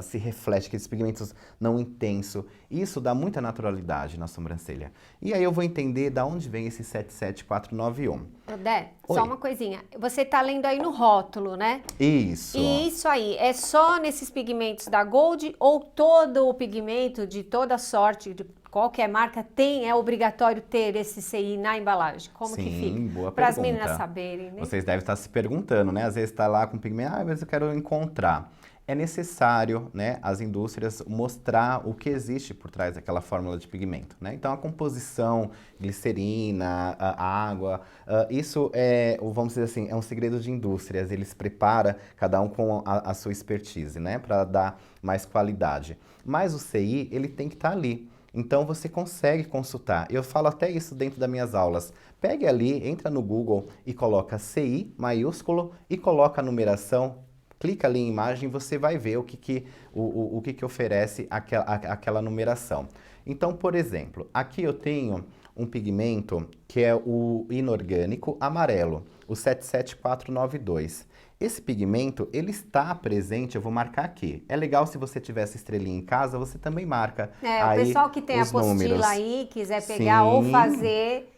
se refletem, aqueles pigmentos não intensos. Isso dá muita naturalidade na sobrancelha. E aí eu vou entender de onde vem esse 77491. Dé, Oi. só uma coisinha. Você tá lendo aí no rótulo, né? Isso. E isso aí, é só nesses pigmentos da Gold ou todo o pigmento de toda sorte, de qualquer marca, é obrigatório ter esse CI na embalagem? Como que Sim, fica? boa Para as pergunta. meninas saberem, né? Vocês devem estar se perguntando, né? Às vezes está lá com pigmento, mas eu quero encontrar. É necessário, né, as indústrias mostrar o que existe por trás daquela fórmula de pigmento, né? Então, a composição, glicerina, a água, isso é, vamos dizer assim, é um segredo de indústrias. Eles preparam, cada um com a sua expertise, né, para dar mais qualidade. Mas o CI, ele tem que estar ali. Então, você consegue consultar. Eu falo até isso dentro das minhas aulas. Pegue ali, entra no Google e coloca CI maiúsculo e coloca a numeração. Clica ali em imagem, você vai ver o que oferece aquela numeração. Então, por exemplo, aqui eu tenho um pigmento que é o inorgânico amarelo, o 77492. Esse pigmento, ele está presente, eu vou marcar aqui. É legal se você tiver essa estrelinha em casa, você também marca aí o pessoal que tem a apostila números. aí, quiser pegar ou fazer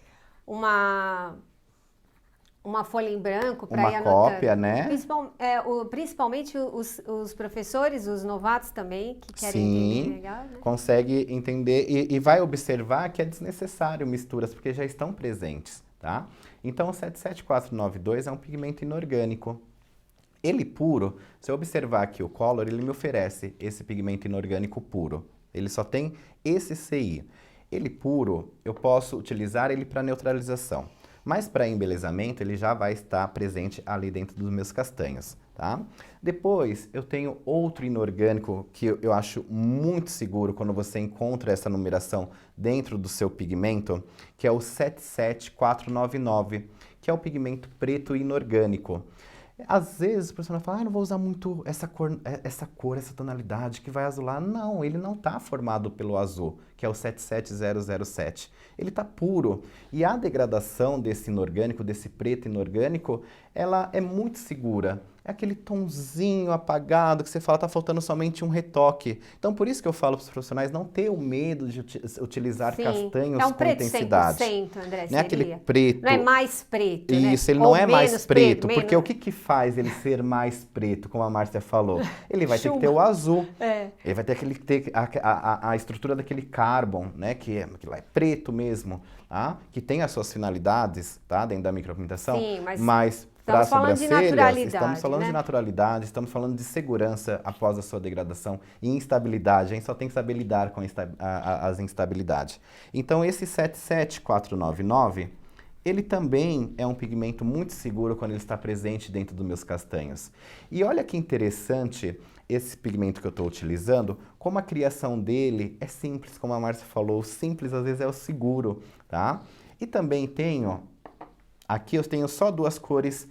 uma folha em branco para ir anotando. Uma cópia, né? Principalmente os professores, os novatos também, que querem Sim, entender legal, né? consegue entender e vai observar que é desnecessário misturas, porque já estão presentes, tá? Então, o 77492 é um pigmento inorgânico. Ele puro, se eu observar aqui o Color, ele me oferece esse pigmento inorgânico puro. Ele só tem esse CI. Ele puro, eu posso utilizar ele para neutralização. Mas para embelezamento, ele já vai estar presente ali dentro dos meus castanhos, tá? Depois, eu tenho outro inorgânico que eu acho muito seguro quando você encontra essa numeração dentro do seu pigmento, que é o 77499, que é o pigmento preto inorgânico. Às vezes o profissional fala, não vou usar muito essa cor, essa tonalidade que vai azular. Não, ele não está formado pelo azul, que é o 77007. Ele está puro. E a degradação desse inorgânico, desse preto inorgânico, ela é muito segura. É aquele tonzinho apagado que você fala, tá faltando somente um retoque. Então, por isso que eu falo para os profissionais não ter o medo de utilizar castanhos com intensidade. É um preto 100%, André, não é aquele preto. Não é mais preto, Isso, né? ele não é mais preto, menos... porque o que faz ele ser mais preto, como a Márcia falou? Ele vai ter que ter o azul. Ele vai ter que ter a estrutura daquele carbon, né? Que lá é preto mesmo, tá? Que tem as suas finalidades, tá? Dentro da micropigmentação. Sim, mas para as sobrancelhas, estamos falando né? de naturalidade, estamos falando de segurança após a sua degradação e instabilidade. A gente só tem que saber lidar com as instabilidades. Então, esse 77499, ele também é um pigmento muito seguro quando ele está presente dentro dos meus castanhos. E olha que interessante esse pigmento que eu estou utilizando, como a criação dele é simples, como a Márcia falou, simples às vezes é o seguro, tá? E também tenho, aqui eu tenho só duas cores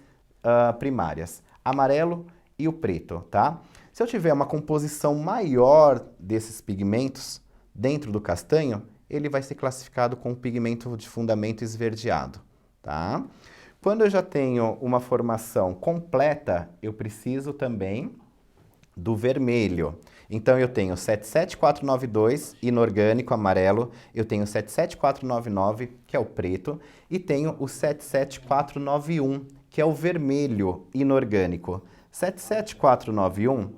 primárias, amarelo e o preto, tá? Se eu tiver uma composição maior desses pigmentos dentro do castanho, ele vai ser classificado com pigmento de fundamento esverdeado, tá? Quando eu já tenho uma formação completa, eu preciso também do vermelho. Então, eu tenho 77492, inorgânico, amarelo. Eu tenho 77499, que é o preto. E tenho o 77491, que é o vermelho, inorgânico. 77491,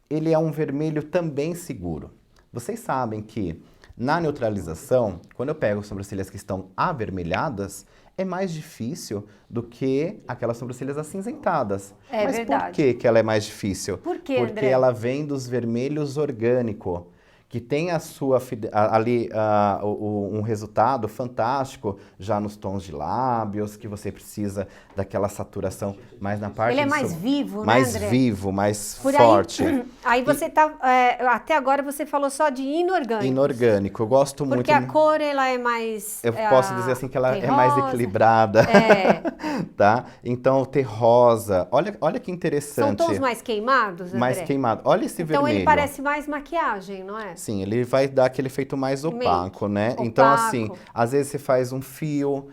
ele é um vermelho também seguro. Vocês sabem que na neutralização, quando eu pego sobrancelhas que estão avermelhadas, é mais difícil do que aquelas sobrancelhas acinzentadas. Mas verdade. por que ela é mais difícil? Por quê, Porque André? ela vem dos vermelhos orgânicos, que tem a sua ali um resultado fantástico já nos tons de lábios, que você precisa daquela saturação mais na parte Ele é de mais vivo, né, mais André? vivo, mais Por forte. Aí você tá. Até agora você falou só de inorgânico. Inorgânico. Eu gosto muito. Porque a cor ela é mais. Eu posso dizer assim que ela tem é mais rosa. equilibrada. É. Tá? Então, ter rosa. Olha que interessante. São tons mais queimados, André? Mais queimado. Olha esse Então vermelho. ele parece mais maquiagem, não é? Sim, ele vai dar aquele efeito mais opaco, né? Opaco. Então, assim, às vezes você faz um fio,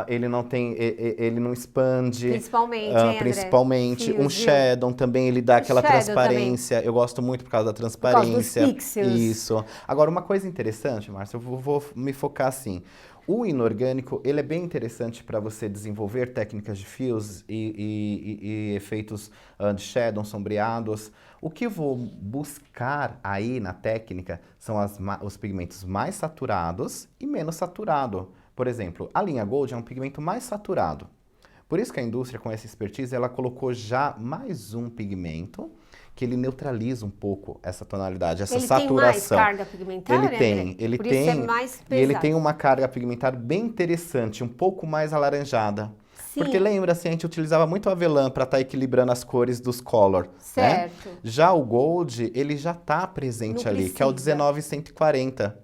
ele não tem, ele não expande. Principalmente, hein, André? Principalmente. Um Fios, viu? shadow também, ele dá aquela shadow transparência. Eu gosto muito por causa da causa dos transparência. pixels. Isso. Agora, uma coisa interessante, Márcia, eu vou me focar assim. O inorgânico, ele é bem interessante para você desenvolver técnicas de fios e efeitos de shadow, sombreados. O que eu vou buscar aí na técnica são os pigmentos mais saturados e menos saturado. Por exemplo, a linha Gold é um pigmento mais saturado. Por isso que a indústria, com essa expertise, ela colocou já mais um pigmento que ele neutraliza um pouco essa tonalidade, essa saturação. Ele tem mais carga pigmentar, Ele André? tem, ele Por tem. isso é mais E pesado. ele tem uma carga pigmentar bem interessante, um pouco mais alaranjada. Sim. Porque lembra, assim, a gente utilizava muito avelã para estar equilibrando as cores dos color. Certo. Né? Já o Gold, ele já está presente Não ali, que é o precisa. 19140.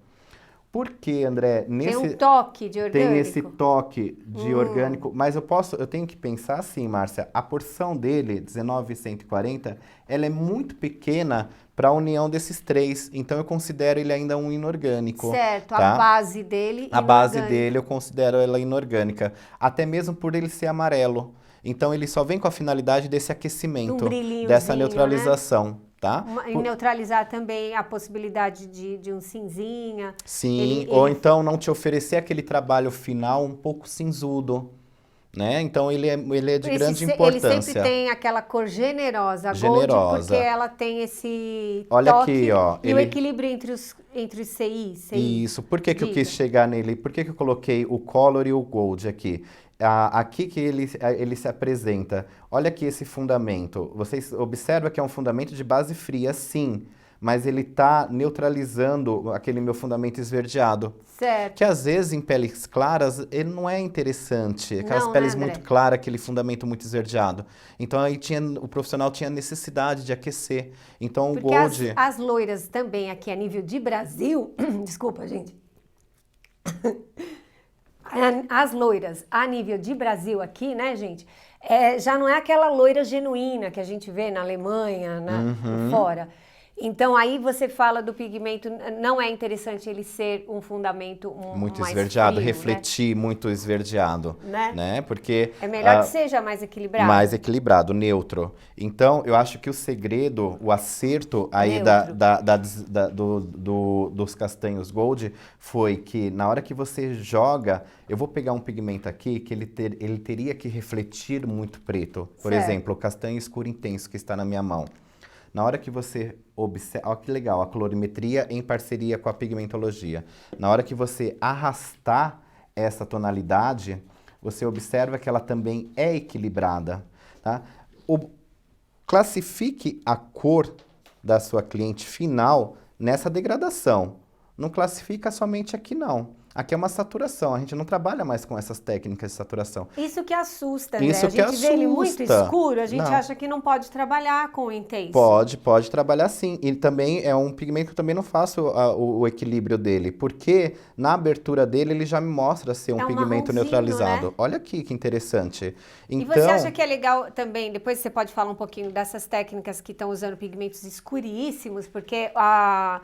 Por que, André? Tem um toque de orgânico. Tem esse toque de orgânico, mas eu tenho que pensar assim, Márcia, a porção dele, 19,140, ela é muito pequena para a união desses três, então eu considero ele ainda um inorgânico. Certo, tá? a base dele A base inorgânica. dele eu considero ela inorgânica, até mesmo por ele ser amarelo. Então ele só vem com a finalidade desse aquecimento, brilhinhozinho, dessa né? neutralização, tá? E neutralizar também a possibilidade de um cinzinha. Sim, Ele- ou ele- então não te oferecer aquele trabalho final um pouco cinzudo, né? Então ele é de grande Ele importância. sempre tem aquela cor generosa, Gold, Generosa. porque ela tem esse Olha toque aqui, ó, e o ele- equilíbrio entre os CI. Isso, por que eu Diga. quis chegar nele? Por que eu coloquei o Color e o Gold aqui? Aqui que ele se apresenta. Olha aqui esse fundamento. Vocês observam que é um fundamento de base fria, sim, mas ele está neutralizando aquele meu fundamento esverdeado. Certo. Que às vezes em peles claras ele não é interessante. Aquelas Não, né, peles André? muito claras, aquele fundamento muito esverdeado. Então aí o profissional tinha necessidade de aquecer. Então o Porque Gold. as loiras também aqui a nível de Brasil, desculpa, gente. As loiras a nível de Brasil aqui, né, gente? Já não é aquela loira genuína que a gente vê na Alemanha, fora. Então aí você fala do pigmento, não é interessante ele ser um fundamento Muito mais esverdeado, frio, refletir muito esverdeado, Né? Porque Né? É melhor que seja mais equilibrado. mais equilibrado, neutro. Então, eu acho que o segredo, o acerto aí Neutro. dos castanhos Gold foi que na hora que você joga, eu vou pegar um pigmento aqui que ele teria que refletir muito preto. Por Certo. exemplo, o castanho escuro intenso que está na minha mão. Na hora que você observa, olha que legal, a colorimetria em parceria com a pigmentologia. Na hora que você arrastar essa tonalidade, você observa que ela também é equilibrada, tá? Classifique a cor da sua cliente final nessa degradação. Não classifica somente aqui, não. Aqui é uma saturação, a gente não trabalha mais com essas técnicas de saturação. Isso que assusta, André. Isso a que gente vê ele muito assusta. escuro, a gente Não. acha que não pode trabalhar com o intenso. Pode trabalhar sim. E também é um pigmento que eu também não faço o equilíbrio dele, porque na abertura dele ele já me mostra ser um É um pigmento marronzinho, neutralizado. né? Olha aqui que interessante. E Então, você acha que é legal também, depois você pode falar um pouquinho dessas técnicas que estão usando pigmentos escuríssimos, porque a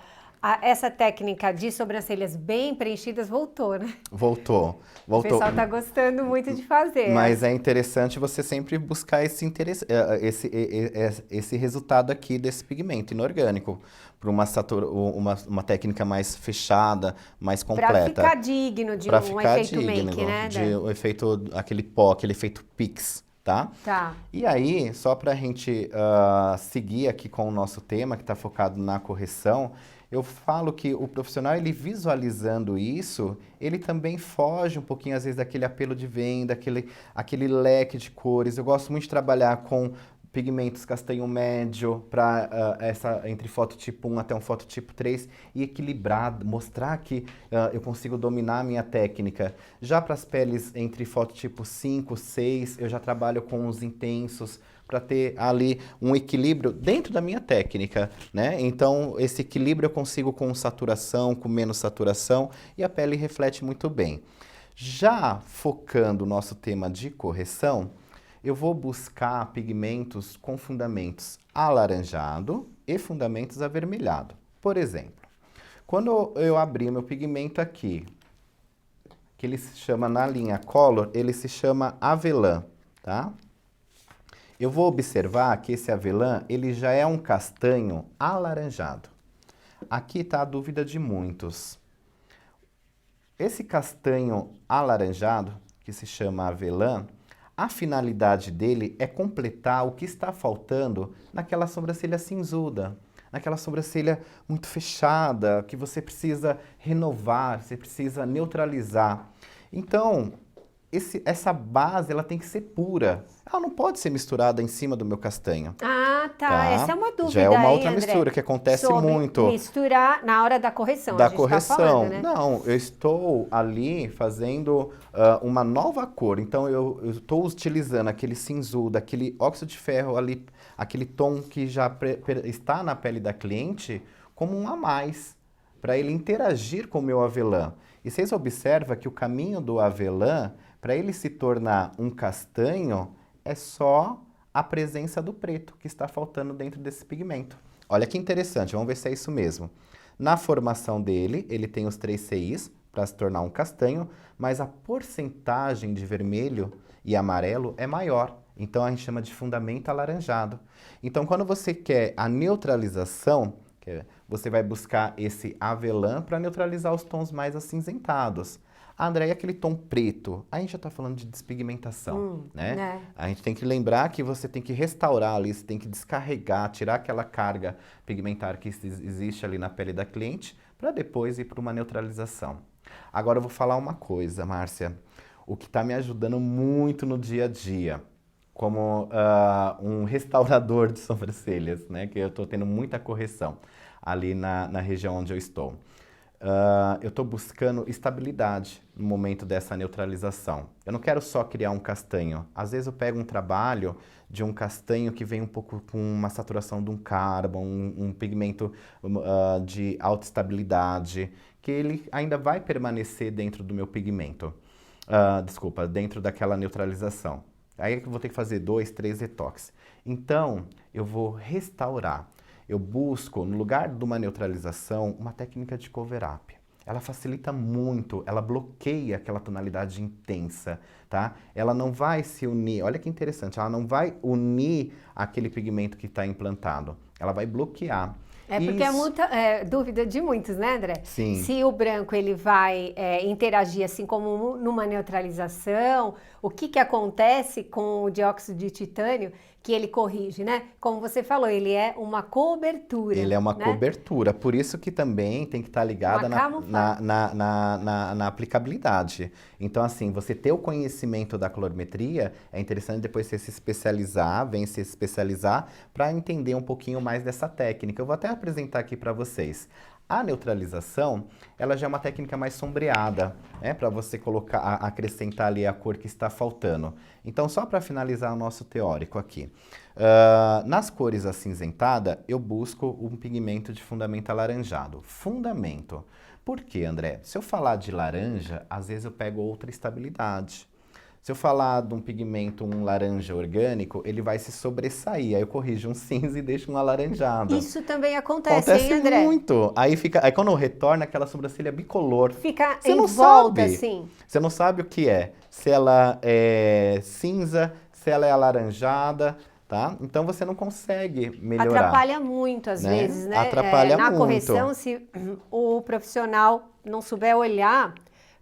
essa técnica de sobrancelhas bem preenchidas voltou, né? Voltou. O pessoal está gostando muito de fazer. Mas é interessante você sempre buscar esse resultado aqui desse pigmento inorgânico, para uma técnica mais fechada, mais completa. Para ficar digno de um efeito make, né? De um efeito, aquele pó, aquele efeito Pix, tá? Tá. E aí, só para a gente seguir aqui com o nosso tema, que está focado na correção, eu falo que o profissional, ele visualizando isso, ele também foge um pouquinho, às vezes, daquele apelo de venda, aquele leque de cores. Eu gosto muito de trabalhar com pigmentos castanho médio, para entre fototipo 1 até um fototipo 3, e equilibrar, mostrar que eu consigo dominar a minha técnica. Já para as peles entre fototipo 5, 6, eu já trabalho com os intensos, para ter ali um equilíbrio dentro da minha técnica, né? Então, esse equilíbrio eu consigo com saturação, com menos saturação, e a pele reflete muito bem. Já focando o nosso tema de correção, eu vou buscar pigmentos com fundamentos alaranjado e fundamentos avermelhado. Por exemplo, quando eu abrir meu pigmento aqui, que ele se chama na linha Color, ele se chama avelã, tá? Eu vou observar que esse avelã, ele já é um castanho alaranjado. Aqui está a dúvida de muitos. Esse castanho alaranjado, que se chama avelã, a finalidade dele é completar o que está faltando naquela sobrancelha cinzuda, naquela sobrancelha muito fechada, que você precisa renovar, você precisa neutralizar. Então, essa base, ela tem que ser pura. Ela não pode ser misturada em cima do meu castanho. Ah, tá. Essa é uma dúvida. Já é uma outra André, mistura que acontece sobre muito. Misturar na hora da correção. Da a gente correção. Tá falando, né? Não, eu estou ali fazendo uma nova cor. Então, eu estou utilizando aquele cinzudo, aquele óxido de ferro ali, aquele tom que já está na pele da cliente, como um a mais, para ele interagir com o meu avelã. E vocês observam que o caminho do avelã, para ele se tornar um castanho, é só a presença do preto que está faltando dentro desse pigmento. Olha que interessante, vamos ver se é isso mesmo. Na formação dele, ele tem os 3 CIs para se tornar um castanho, mas a porcentagem de vermelho e amarelo é maior. Então a gente chama de fundamento alaranjado. Então quando você quer a neutralização, você vai buscar esse avelã para neutralizar os tons mais acinzentados. André, e aquele tom preto? A gente já está falando de despigmentação, né? A gente tem que lembrar que você tem que restaurar ali, você tem que descarregar, tirar aquela carga pigmentar que existe ali na pele da cliente, para depois ir para uma neutralização. Agora eu vou falar uma coisa, Márcia. O que está me ajudando muito no dia a dia, como um restaurador de sobrancelhas, né? Que eu estou tendo muita correção ali na região onde eu estou. Eu estou buscando estabilidade no momento dessa neutralização. Eu não quero só criar um castanho. Às vezes eu pego um trabalho de um castanho que vem um pouco com uma saturação de um carbon, um pigmento de alta estabilidade, que ele ainda vai permanecer dentro do meu pigmento. Dentro daquela neutralização. Aí é que eu vou ter que fazer 2, 3 retoques. Então, eu vou restaurar. Eu busco, no lugar de uma neutralização, uma técnica de cover-up. Ela facilita muito, ela bloqueia aquela tonalidade intensa, tá? Ela não vai se unir, olha que interessante, ela não vai unir aquele pigmento que está implantado. Ela vai bloquear. É porque é muita dúvida de muitos, né, André? Sim. Se o branco ele vai interagir assim como numa neutralização, o que acontece com o dióxido de titânio que ele corrige, né? Como você falou, ele é uma cobertura. Ele é uma né? cobertura, por isso que também tem que estar ligada na aplicabilidade. Então, assim, você ter o conhecimento da colorimetria, é interessante depois você se especializar, se especializar, para entender um pouquinho mais dessa técnica. Eu vou até apresentar aqui para vocês. A neutralização, ela já é uma técnica mais sombreada, né? Para você acrescentar ali a cor que está faltando. Então, só para finalizar o nosso teórico aqui. Nas cores acinzentadas, eu busco um pigmento de fundamento alaranjado. Fundamento. Por quê, André? Se eu falar de laranja, às vezes eu pego outra estabilidade. Se eu falar de um pigmento, um laranja orgânico, ele vai se sobressair. Aí eu corrijo um cinza e deixo um alaranjado. Isso também acontece, hein, André? Muito. Aí quando retorna, aquela sobrancelha bicolor. Fica Você em não volta, sabe. assim. Você não sabe o que é. Se ela é cinza, se ela é alaranjada, tá? Então você não consegue melhorar. Atrapalha muito, às né? vezes, né? Atrapalha Na muito. correção, se o profissional não souber olhar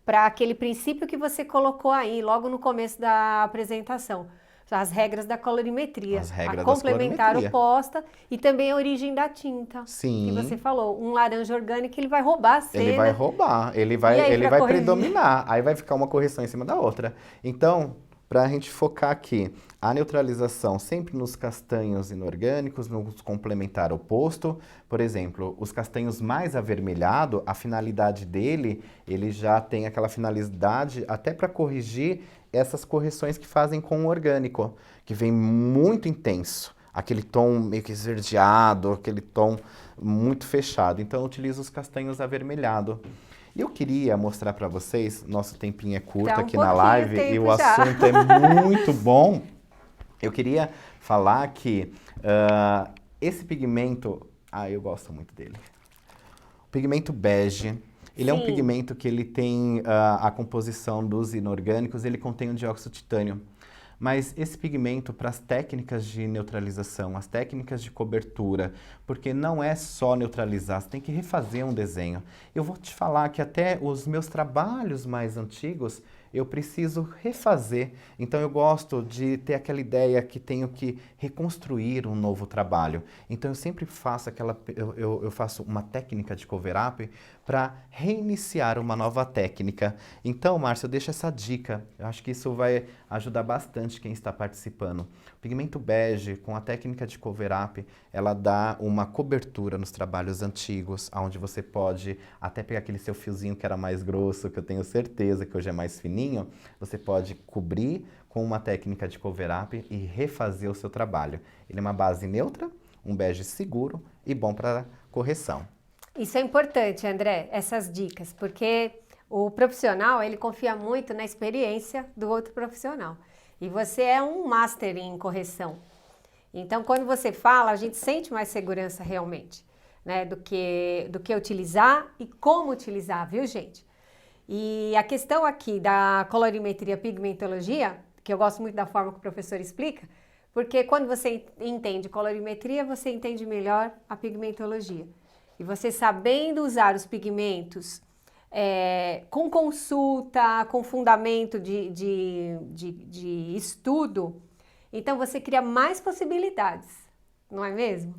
para aquele princípio que você colocou aí, logo no começo da apresentação. As regras da colorimetria. As regras a da complementar colorimetria. oposta e também a origem da tinta. Sim. Que você falou. Um laranja orgânico, ele vai roubar a cena. Ele vai roubar, ele E vai, aí, ele pra vai corrigir? predominar, aí vai ficar uma correção em cima da outra. Então, para a gente focar aqui, a neutralização sempre nos castanhos inorgânicos, nos complementar oposto. Por exemplo, os castanhos mais avermelhados, a finalidade dele, ele já tem aquela finalidade até para corrigir essas correções que fazem com o orgânico, que vem muito intenso. Aquele tom meio que esverdeado, aquele tom muito fechado. Então, eu utilizo os castanhos avermelhados. E eu queria mostrar para vocês, nosso tempinho é curto Tá um aqui na pouquinho live e tempo o já. assunto é muito bom. Eu queria falar que esse pigmento, eu gosto muito dele. O pigmento bege, ele é um Sim. pigmento que ele tem a composição dos inorgânicos, ele contém o dióxido de titânio. Mas esse pigmento para as técnicas de neutralização, as técnicas de cobertura, porque não é só neutralizar, você tem que refazer um desenho. Eu vou te falar que até os meus trabalhos mais antigos, eu preciso refazer. Então eu gosto de ter aquela ideia que tenho que reconstruir um novo trabalho. Então eu sempre faço eu faço uma técnica de cover-up para reiniciar uma nova técnica. Então, Márcia, eu deixo essa dica. Eu acho que isso vai ajudar bastante quem está participando. O pigmento bege, com a técnica de cover-up, ela dá uma cobertura nos trabalhos antigos, onde você pode até pegar aquele seu fiozinho que era mais grosso, que eu tenho certeza que hoje é mais fininho, você pode cobrir com uma técnica de cover-up e refazer o seu trabalho. Ele é uma base neutra, um bege seguro e bom para correção. Isso é importante, André, essas dicas, porque o profissional, ele confia muito na experiência do outro profissional. E você é um master em correção. Então, quando você fala, a gente sente mais segurança realmente, né, do que utilizar e como utilizar, viu, gente? E a questão aqui da colorimetria pigmentologia, que eu gosto muito da forma que o professor explica, porque quando você entende colorimetria, você entende melhor a pigmentologia. E você sabendo usar os pigmentos com consulta, com fundamento de estudo, então você cria mais possibilidades, não é mesmo?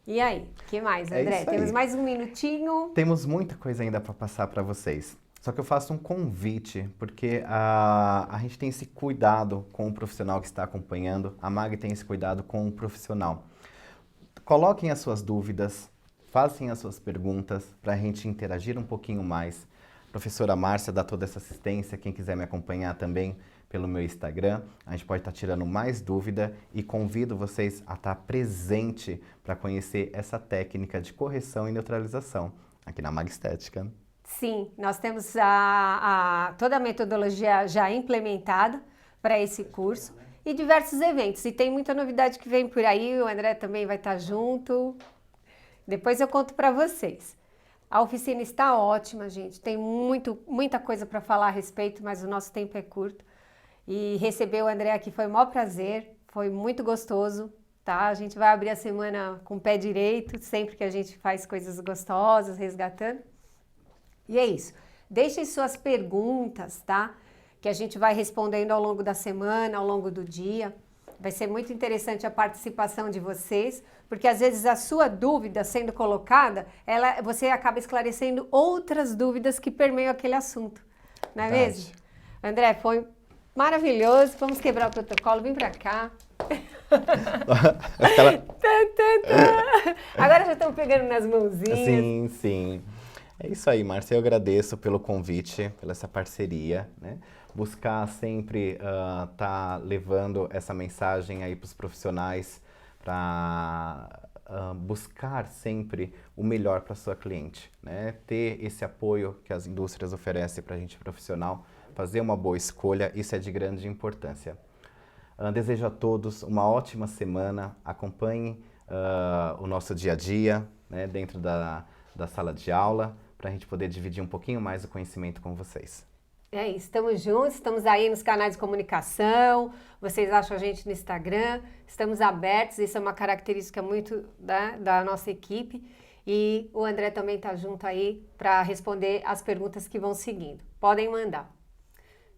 E aí, o que mais, André? isso aí. Temos mais um minutinho. Temos muita coisa ainda para passar para vocês. Só que eu faço um convite, porque a gente tem esse cuidado com o profissional que está acompanhando, a MAG tem esse cuidado com o profissional. Coloquem as suas dúvidas, façam as suas perguntas para a gente interagir um pouquinho mais. A professora Márcia dá toda essa assistência, quem quiser me acompanhar também pelo meu Instagram, a gente pode estar tirando mais dúvida e convido vocês a estar presente para conhecer essa técnica de correção e neutralização aqui na MAG Estética. Sim, nós temos toda a metodologia já implementada para esse curso e diversos eventos. E tem muita novidade que vem por aí, o André também vai estar junto. Depois eu conto para vocês. A oficina está ótima, gente. Tem muita coisa para falar a respeito, mas o nosso tempo é curto. E receber o André aqui foi um maior prazer, foi muito gostoso, tá? A gente vai abrir a semana com o pé direito, sempre que a gente faz coisas gostosas, resgatando. E é isso. Deixem suas perguntas, tá? Que a gente vai respondendo ao longo da semana, ao longo do dia. Vai ser muito interessante a participação de vocês, porque às vezes a sua dúvida sendo colocada, você acaba esclarecendo outras dúvidas que permeiam aquele assunto. Não é mesmo? André, foi maravilhoso. Vamos quebrar o protocolo. Vem pra cá. Agora já estamos pegando nas mãozinhas. Sim, sim. É isso aí, Márcia. Eu agradeço pelo convite, pela essa parceria, né? Buscar sempre tá levando essa mensagem aí para os profissionais, para buscar sempre o melhor para sua cliente, né? Ter esse apoio que as indústrias oferecem para a gente profissional, fazer uma boa escolha, isso é de grande importância. Desejo a todos uma ótima semana, acompanhem o nosso dia a dia, né, dentro da sala de aula, para a gente poder dividir um pouquinho mais o conhecimento com vocês. É isso, estamos juntos, estamos aí nos canais de comunicação, vocês acham a gente no Instagram, estamos abertos, isso é uma característica muito da nossa equipe, e o André também está junto aí para responder as perguntas que vão seguindo. Podem mandar.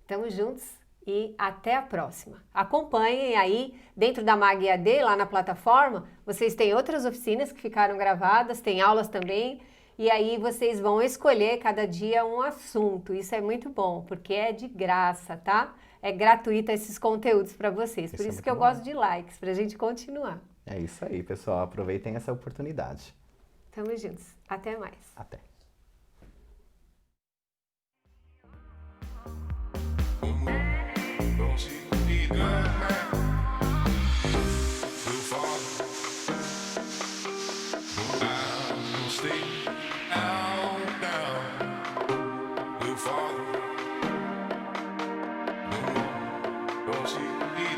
Estamos juntos e até a próxima. Acompanhem aí, dentro da MAG EAD, lá na plataforma, vocês têm outras oficinas que ficaram gravadas, tem aulas também, e aí vocês vão escolher cada dia um assunto. Isso é muito bom, porque é de graça, tá? É gratuito esses conteúdos para vocês. Por isso que eu gosto de likes, para a gente continuar. É isso aí, pessoal. Aproveitem essa oportunidade. Tamo juntos. Até mais. Até. Don't you be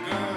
gone.